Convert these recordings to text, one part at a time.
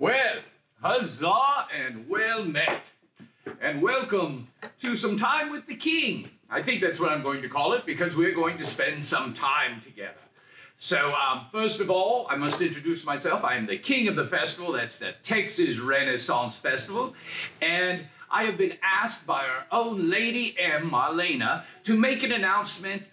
Well, huzzah and well met. And welcome to some time with the king. I think that's what I'm going to call it because we're going to spend some time together. So first of all, I must introduce myself. I am the king of the festival. That's the Texas Renaissance Festival. And I have been asked by our own Lady M, Marlena, to make an announcement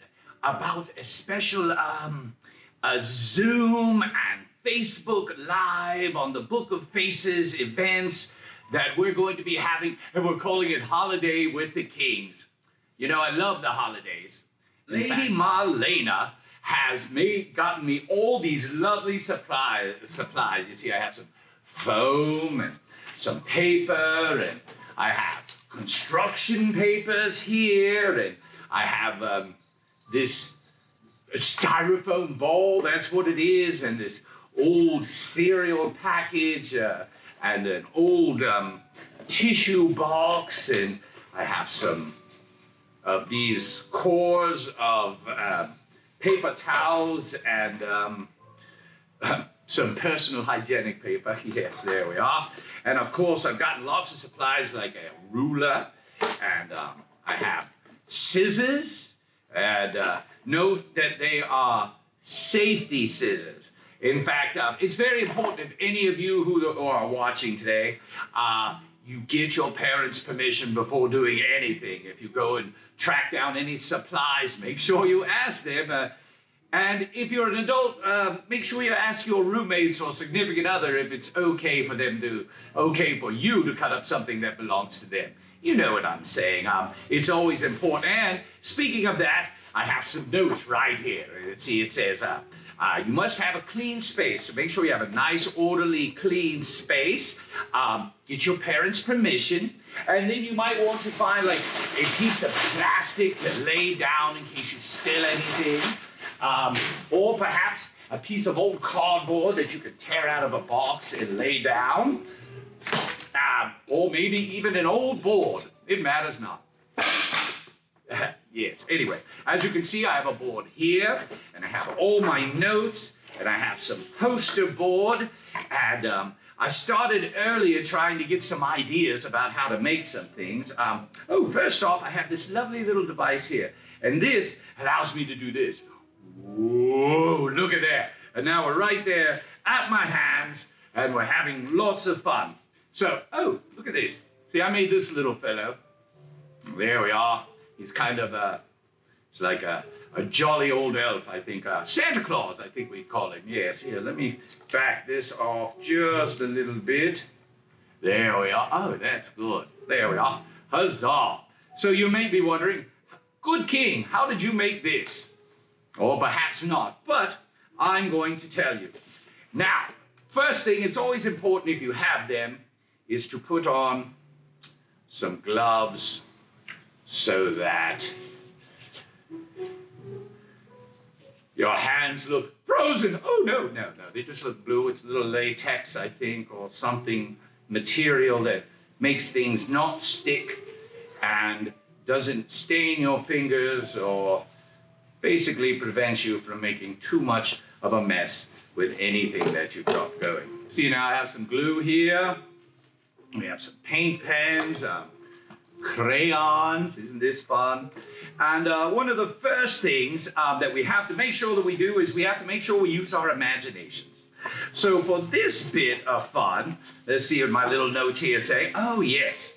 about a special a Zoom and Facebook Live on the Book of Faces events that we're going to be having, and we're calling it Holiday with the Kings. You know, I love the holidays. Lady Marlena has gotten me all these lovely supplies. You see, I have some foam and some paper, and I have construction papers here, and I have this styrofoam ball, that's what it is, and this old cereal package, and an old tissue box, and I have some of these cores of paper towels and some personal hygienic paper. Yes, there we are. And of course, I've gotten lots of supplies like a ruler, and I have scissors, and note that they are safety scissors. In fact, it's very important if any of you who are watching today, you get your parents' permission before doing anything. If you go and track down any supplies, make sure you ask them. And if you're an adult, make sure you ask your roommates or significant other if it's okay for you to cut up something that belongs to them. You know what I'm saying. It's always important. And speaking of that, I have some notes right here. Let's see, it says, you must have a clean space, so make sure you have a nice, orderly, clean space. Get your parents' permission, and then you might want to find like a piece of plastic to lay down in case you spill anything, or perhaps a piece of old cardboard that you could tear out of a box and lay down, or maybe even an old board. It matters not. Yes, anyway, as you can see, I have a board here, and I have all my notes, and I have some poster board, and I started earlier trying to get some ideas about how to make some things. First off, I have this lovely little device here, and this allows me to do this. Whoa, look at that. And now we're right there at my hands, and we're having lots of fun. So, look at this. See, I made this little fellow. There we are. He's kind of it's like a jolly old elf, I think. Santa Claus, I think we'd call him. Yes, here, let me back this off just a little bit. There we are. Oh, that's good. There we are. Huzzah. So you may be wondering, good king, how did you make this? Or perhaps not, but I'm going to tell you. Now, first thing, it's always important if you have them, is to put on some gloves, so that your hands look frozen. Oh, no, they just look blue. It's a little latex, I think, or something material that makes things not stick and doesn't stain your fingers or basically prevents you from making too much of a mess with anything that you've got going. See, now I have some glue here. We have some paint pens, crayons. Isn't this fun? And one of the first things that we have to make sure that we do is we have to make sure we use our imaginations. So for this bit of fun, let's see what my little notes here say. Oh yes,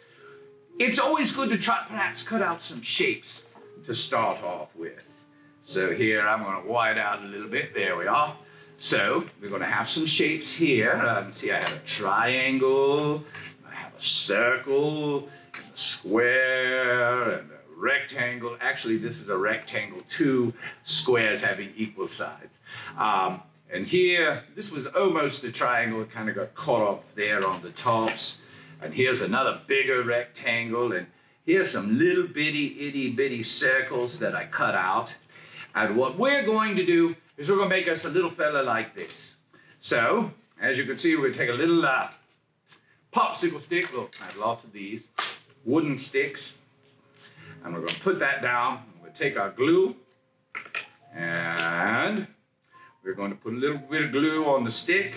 it's always good to try perhaps cut out some shapes to start off with. So here I'm going to white out a little bit. There we are. So we're going to have some shapes here. See, I have a triangle, I have a circle, a square, and a rectangle. Actually, this is a rectangle, two squares having equal sides. And here, this was almost a triangle. It kind of got caught off there on the tops. And here's another bigger rectangle. And here's some little bitty, itty bitty circles that I cut out. And what we're going to do is we're going to make us a little fella like this. So, as you can see, we're going to take a little popsicle stick. Look, I have lots of these wooden sticks. And we're going to put that down. We'll take our glue. And we're going to put a little bit of glue on the stick.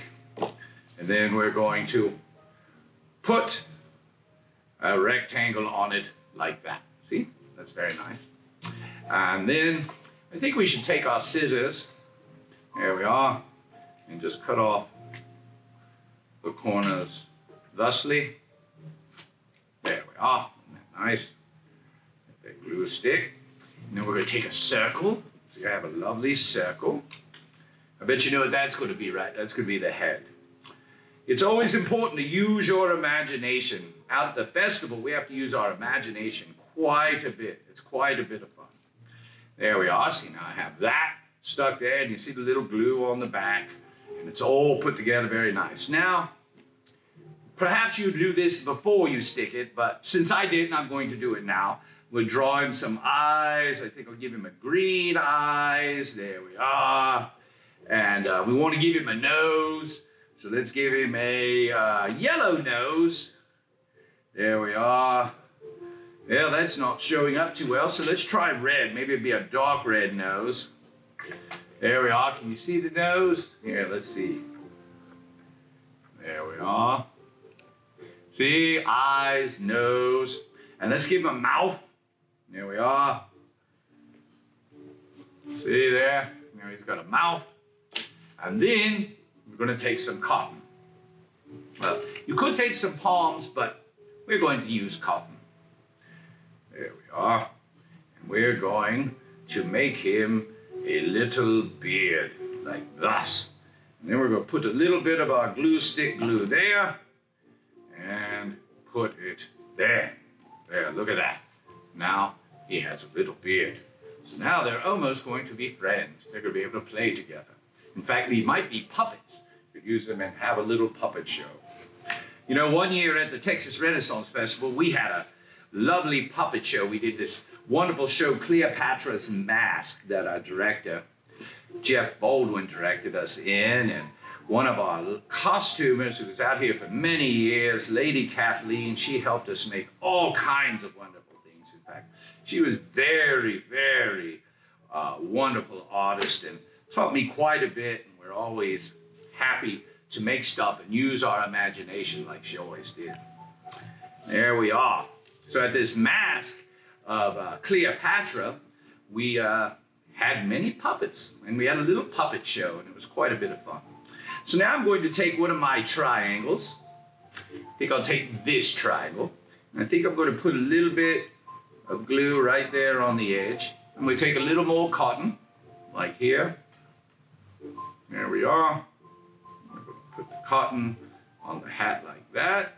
And then we're going to put a rectangle on it like that. See? That's very nice. And then I think we should take our scissors, there we are, and just cut off the corners thusly. There we are. Isn't that nice? That glue stick. And then we're going to take a circle. So you have a lovely circle. I bet you know what that's going to be, right? That's going to be the head. It's always important to use your imagination. Out at the festival, we have to use our imagination quite a bit. It's quite a bit of fun. There we are. See, now I have that stuck there, and you see the little glue on the back, and it's all put together very nice. Now, perhaps you do this before you stick it, but since I didn't, I'm going to do it now. We'll draw him some eyes. I think I'll give him a green eyes. There we are. And we want to give him a nose. So let's give him a yellow nose. There we are. Yeah, that's not showing up too well. So let's try red. Maybe it'd be a dark red nose. There we are. Can you see the nose? Here, let's see. There we are. See, eyes, nose. And let's give him a mouth. There we are. See there? Now he's got a mouth. And then we're going to take some cotton. Well, you could take some palms, but we're going to use cotton. There we are. And we're going to make him a little beard, like thus. And then we're going to put a little bit of our glue stick glue there and put it there. There, look at that. Now he has a little beard. So now they're almost going to be friends. They're going to be able to play together. In fact, they might be puppets. You could use them and have a little puppet show. You know, one year at the Texas Renaissance Festival, we had a lovely puppet show. We did this wonderful show, Cleopatra's Mask, that our director, Jeff Baldwin, directed us in. And one of our costumers who was out here for many years, Lady Kathleen, she helped us make all kinds of wonderful things. In fact, she was very, very wonderful artist and taught me quite a bit. And we're always happy to make stuff and use our imagination like she always did. There we are. So at this mask of Cleopatra, we had many puppets, and we had a little puppet show, and it was quite a bit of fun. So now I'm going to take one of my triangles. I think I'll take this triangle, and I think I'm going to put a little bit of glue right there on the edge. I'm going to take a little more cotton, like here. There we are. I'm going to put the cotton on the hat like that.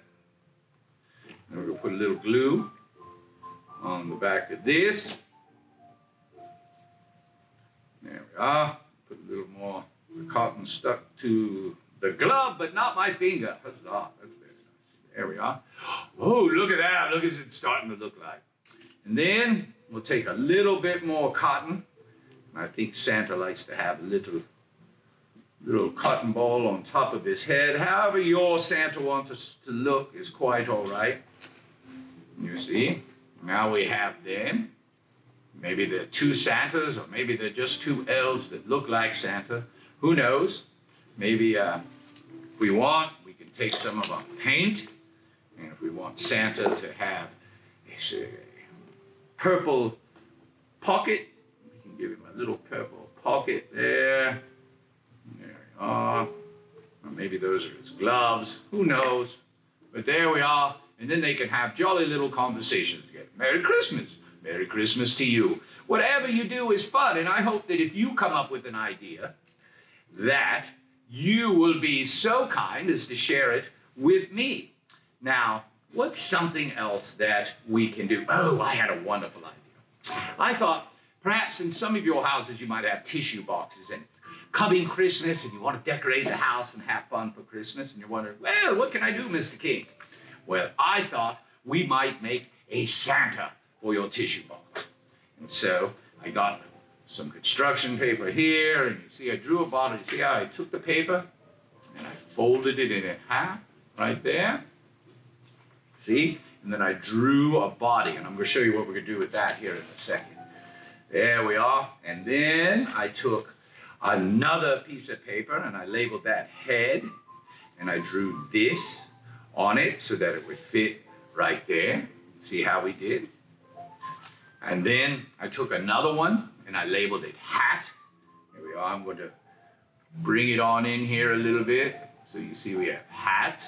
And we're going to put a little glue on the back of this. There we are. Put a little more cotton stuck to the glove, but not my finger. Huzzah, that's very nice. There we are. Oh, look at that. Look at it starting to look like. And then we'll take a little bit more cotton. I think Santa likes to have a little cotton ball on top of his head. However your Santa wants us to look is quite all right. You see, now we have them. Maybe they're two Santas, or maybe they're just two elves that look like Santa. Who knows? Maybe if we want, we can take some of our paint. And if we want Santa to have a purple pocket, we can give him a little purple pocket there. There we are. Or maybe those are his gloves. Who knows? But there we are. And then they can have jolly little conversations together. Merry Christmas. Merry Christmas to you. Whatever you do is fun, and I hope that if you come up with an idea, that you will be so kind as to share it with me. Now, what's something else that we can do? Oh, I had a wonderful idea. I thought perhaps in some of your houses you might have tissue boxes, and it's coming Christmas, and you want to decorate the house and have fun for Christmas, and you're wondering, well, what can I do, Mr. King? Well, I thought we might make a Santa for your tissue box. And so I got some construction paper here, and you see I drew a bottle. You see how I took the paper and I folded it in half right there? See? And then I drew a body, and I'm going to show you what we're going to do with that here in a second. There we are. And then I took another piece of paper and I labeled that head. and I drew this on it so that it would fit right there. See how we did? And then I took another one and I labeled it hat. Here we are. I'm going to bring it on in here a little bit. So you see we have hat,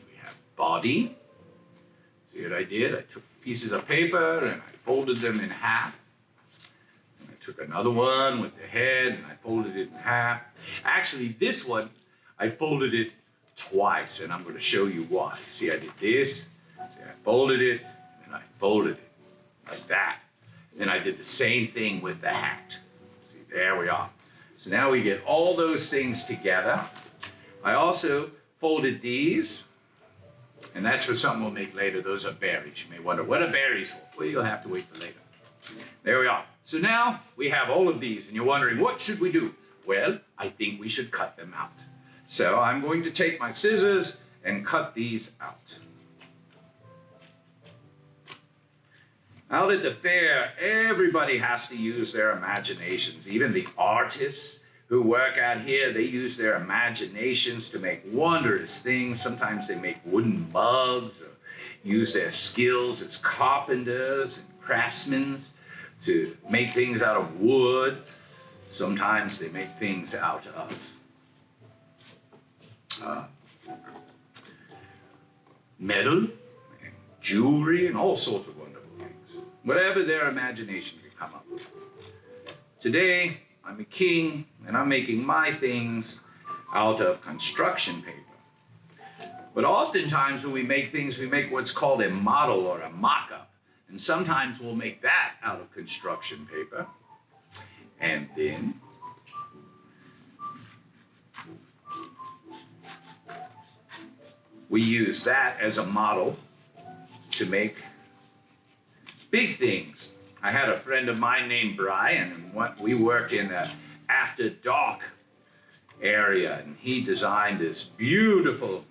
we have body. See what I did? I took pieces of paper and I folded them in half. And I took another one with the head and I folded it in half. Actually, this one, I folded it twice, and I'm going to show you why. See, I did this, see, I folded it, and I folded it like that. And then I did the same thing with the hat. See, there we are. So now we get all those things together. I also folded these, and that's for something we'll make later. Those are berries. You may wonder, what are berries for? Well, you'll have to wait for later. There we are. So now we have all of these, and you're wondering, what should we do? Well, I think we should cut them out. So I'm going to take my scissors and cut these out. Out at the fair, everybody has to use their imaginations. Even the artists who work out here, they use their imaginations to make wondrous things. Sometimes they make wooden mugs or use their skills as carpenters and craftsmen to make things out of wood. Sometimes they make things out of metal and jewelry and all sorts of wonderful things. Whatever their imagination can come up with. Today, I'm a king and I'm making my things out of construction paper. But oftentimes when we make things, we make what's called a model or a mock-up. And sometimes we'll make that out of construction paper. And then we use that as a model to make big things. I had a friend of mine named Brian, and we worked in the after dark area, and he designed this beautiful,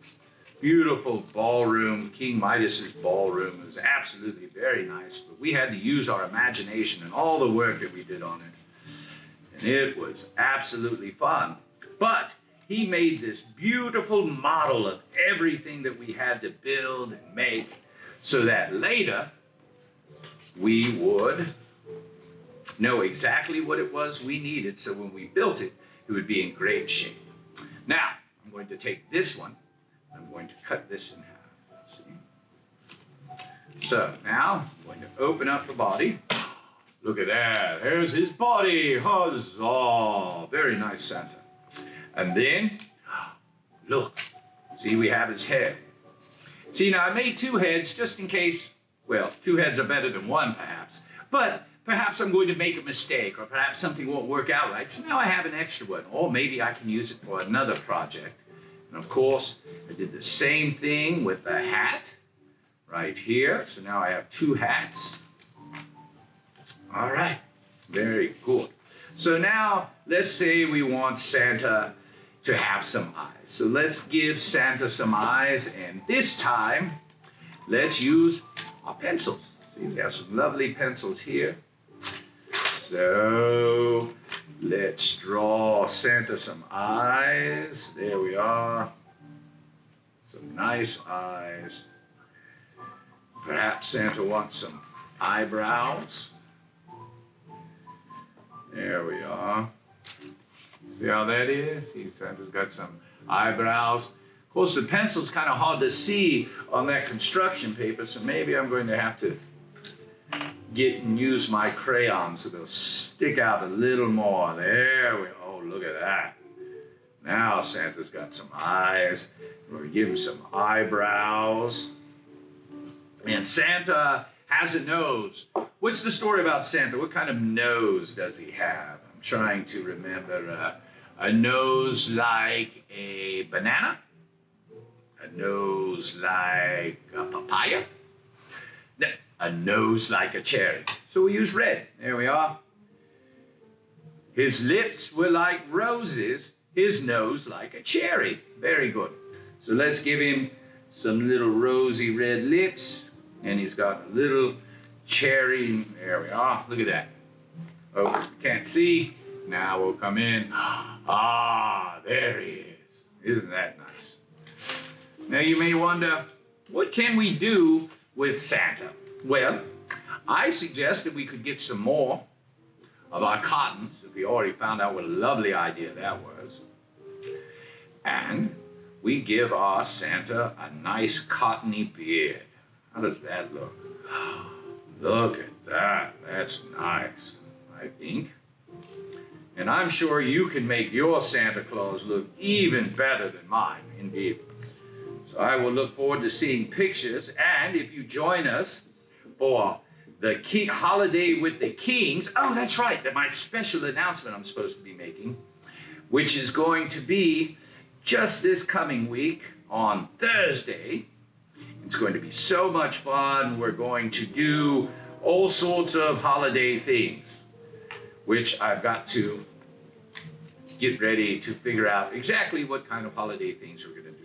beautiful ballroom, King Midas's ballroom. It was absolutely very nice, but we had to use our imagination and all the work that we did on it. And it was absolutely fun. But he made this beautiful model of everything that we had to build and make so that later we would know exactly what it was we needed, so when we built it, it would be in great shape. Now, I'm going to take this one, I'm going to cut this in half. See? So now, I'm going to open up the body. Look at that, there's his body, huzzah! Very nice Santa. And then, look, see, we have his head. See, now I made two heads just in case, well, two heads are better than one perhaps, but perhaps I'm going to make a mistake or perhaps something won't work out right. So now I have an extra one, or maybe I can use it for another project. And of course, I did the same thing with the hat right here. So now I have two hats. All right, very good. So now let's say we want Santa to have some eyes. So let's give Santa some eyes, and this time, let's use our pencils. See, we have some lovely pencils here. So let's draw Santa some eyes. There we are. Some nice eyes. Perhaps Santa wants some eyebrows. There we are. See how that is? See, Santa's got some eyebrows. Of course, the pencil's kind of hard to see on that construction paper, so maybe I'm going to have to get and use my crayons so they'll stick out a little more. There we go. Oh, look at that. Now Santa's got some eyes. We're going to give him some eyebrows. And Santa has a nose. What's the story about Santa? What kind of nose does he have? I'm trying to remember. A nose like a banana? A nose like a papaya? A nose like a cherry. So we use red. There we are. His lips were like roses. His nose like a cherry. Very good. So let's give him some little rosy red lips. And he's got a little cherry. There we are. Look at that. Oh, you can't see. Now we'll come in. Ah, there he is. Isn't that nice? Now you may wonder, what can we do with Santa? Well, I suggest that we could get some more of our cotton, so we already found out what a lovely idea that was. And we give our Santa a nice cottony beard. How does that look? Look at that. That's nice, I think. And I'm sure you can make your Santa Claus look even better than mine, indeed. So I will look forward to seeing pictures, and if you join us for the Holiday with the Kings, oh, that's right, that my special announcement I'm supposed to be making, which is going to be just this coming week on Thursday. It's going to be so much fun. We're going to do all sorts of holiday things, which I've got to get ready to figure out exactly what kind of holiday things we're going to do.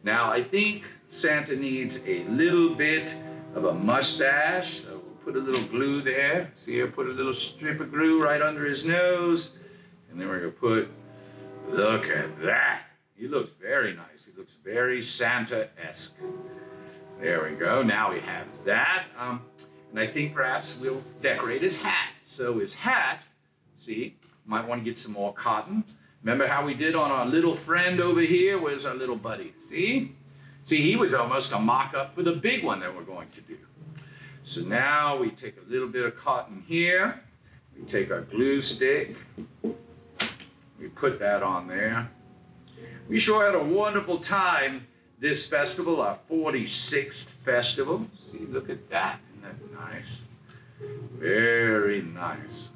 Now, I think Santa needs a little bit of a mustache. So we'll put a little glue there. See, I put a little strip of glue right under his nose. And then we're going to put, look at that. He looks very nice. He looks very Santa-esque. There we go. Now we have that. And I think perhaps we'll decorate his hat. So his hat, see, might want to get some more cotton. Remember how we did on our little friend over here? Where's our little buddy? See? See, he was almost a mock-up for the big one that we're going to do. So now we take a little bit of cotton here. We take our glue stick. We put that on there. We sure had a wonderful time this festival, our 46th festival. See, look at that. Isn't that nice? Very nice.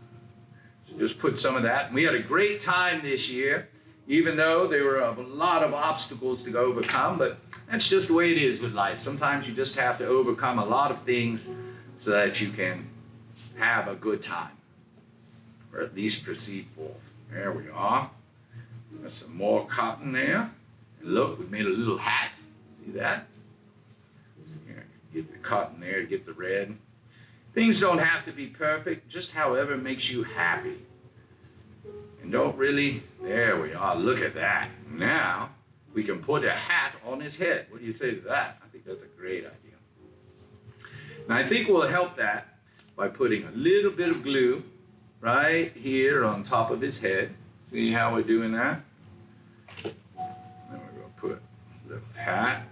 So just put some of that. We had a great time this year, even though there were a lot of obstacles to overcome, but that's just the way it is with life. Sometimes you just have to overcome a lot of things so that you can have a good time, or at least proceed forth. There we are. There's some more cotton there. And look, we made a little hat. See that? So here, get the cotton there, get the red. Things don't have to be perfect, just however makes you happy. And don't really, there we are, look at that. Now, we can put a hat on his head. What do you say to that? I think that's a great idea. And I think we'll help that by putting a little bit of glue right here on top of his head. See how we're doing that? Then we're going to put a little hat.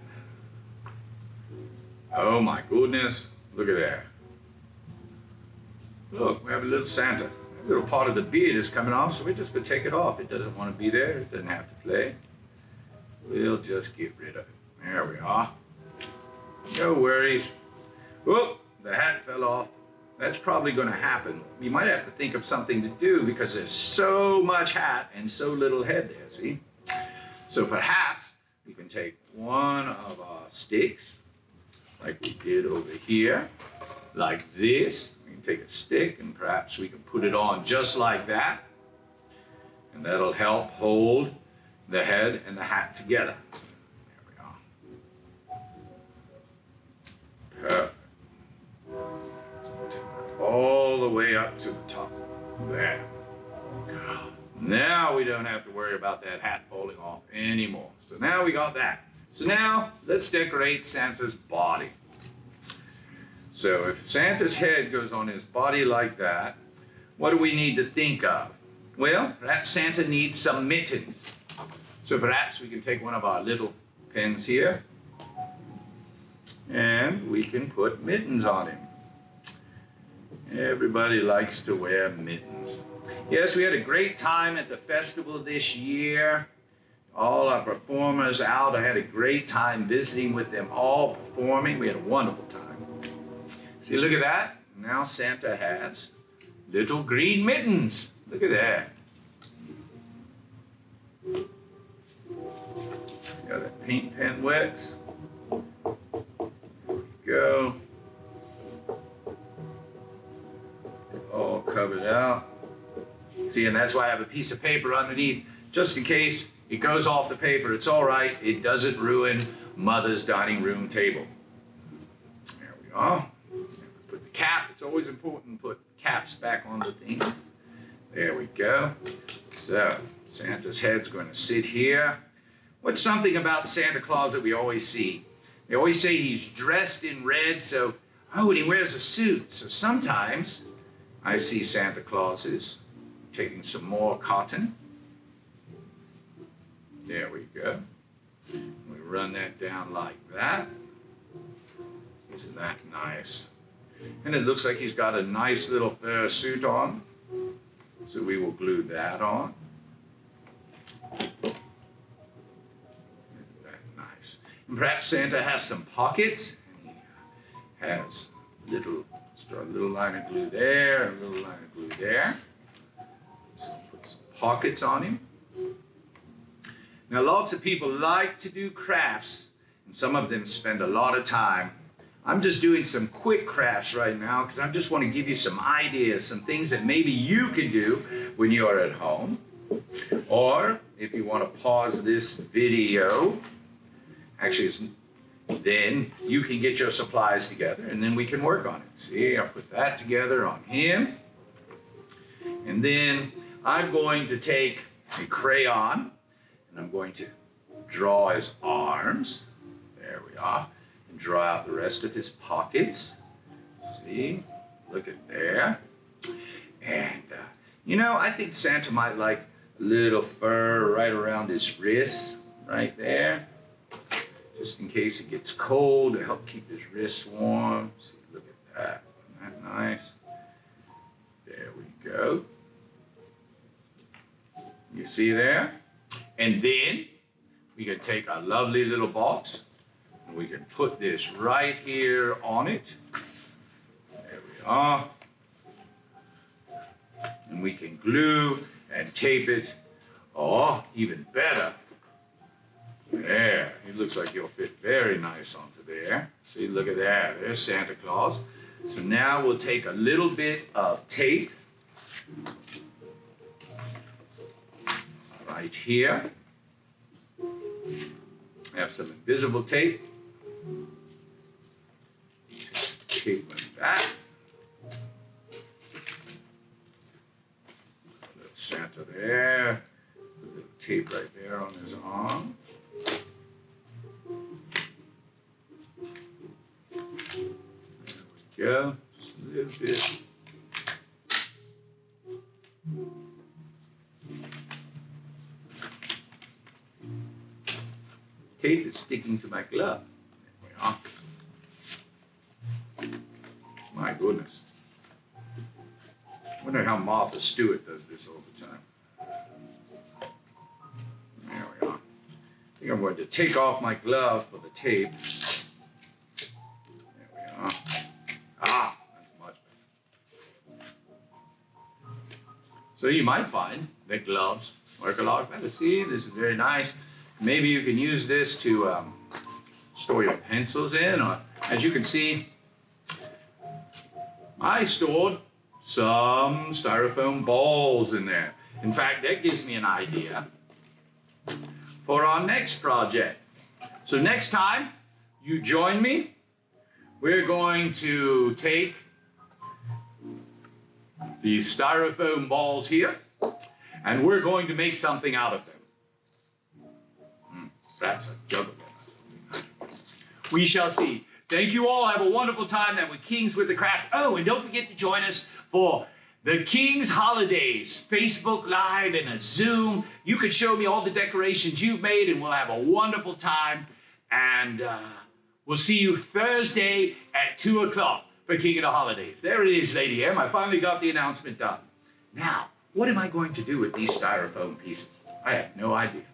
Oh my goodness, look at that. Look, we have a little Santa. A little part of the beard is coming off, so we're just going to take it off. It doesn't want to be there. It doesn't have to play. We'll just get rid of it. There we are. No worries. Whoop, the hat fell off. That's probably going to happen. You might have to think of something to do because there's so much hat and so little head there, see? So perhaps we can take one of our sticks, like we did over here, like this. We can take a stick and perhaps we can put it on just like that. And that'll help hold the head and the hat together. There we are. Perfect. All the way up to the top. There. Now we don't have to worry about that hat falling off anymore. So now we got that. So now let's decorate Santa's body. So if Santa's head goes on his body like that, what do we need to think of? Well, perhaps Santa needs some mittens. So perhaps we can take one of our little pens here and we can put mittens on him. Everybody likes to wear mittens. Yes, we had a great time at the festival this year. All our performers out. I had a great time visiting with them all, performing. We had a wonderful time. See, look at that. Now Santa has little green mittens. Look at that. Got that paint pen wet. There we go. All covered out. See, and that's why I have a piece of paper underneath, just in case it goes off the paper. It's all right. It doesn't ruin Mother's dining room table. There we are. Put the cap. It's always important to put caps back on the things. There we go. So Santa's head's going to sit here. What's something about Santa Claus that we always see? They always say he's dressed in red, so, oh, and he wears a suit. So sometimes I see Santa Clauses taking some more cotton. There we go. We run that down like that. Isn't that nice? And it looks like he's got a nice little fur suit on. So we will glue that on. Isn't that nice? And perhaps Santa has some pockets. He has a little line of glue there, a little line of glue there. So put some pockets on him. Now lots of people like to do crafts, and some of them spend a lot of time. I'm just doing some quick crafts right now because I just want to give you some ideas, some things that maybe you can do when you're at home. Or if you want to pause this video, actually then you can get your supplies together and then we can work on it. See, I'll put that together on him. And then I'm going to take a crayon and I'm going to draw his arms. There we are. And draw out the rest of his pockets. See? Look at there. And, you know, I think Santa might like a little fur right around his wrists, right there. Just in case it gets cold to help keep his wrists warm. See, look at that. Isn't that nice? There we go. You see there? And then we can take our lovely little box and we can put this right here on it. There we are. And we can glue and tape it. Oh, even better. There. It looks like he'll fit very nice onto there. See, look at that. There's Santa Claus. So now we'll take a little bit of tape right here. I have some invisible tape. Tape like that. Little Santa there. A little tape right there on his arm. There we go. Just a little bit. Tape is sticking to my glove. There we are. My goodness. I wonder how Martha Stewart does this all the time. There we are. I think I'm going to take off my glove for the tape. There we are. Ah, that's much better. So you might find that gloves work a lot better. See, this is very nice. Maybe you can use this to store your pencils in, or as you can see, I stored some styrofoam balls in there. In fact, that gives me an idea for our next project. So next time you join me, we're going to take these styrofoam balls here, and we're going to make something out of them. Perhaps a jug of them. We shall see. Thank you all. Have a wonderful time. That was Kings with the Craft. Oh, and don't forget to join us for the King's Holidays Facebook Live and a Zoom. You can show me all the decorations you've made, and we'll have a wonderful time. And we'll see you Thursday at 2 o'clock for King of the Holidays. There it is, Lady M. I finally got the announcement done. Now, what am I going to do with these styrofoam pieces? I have no idea.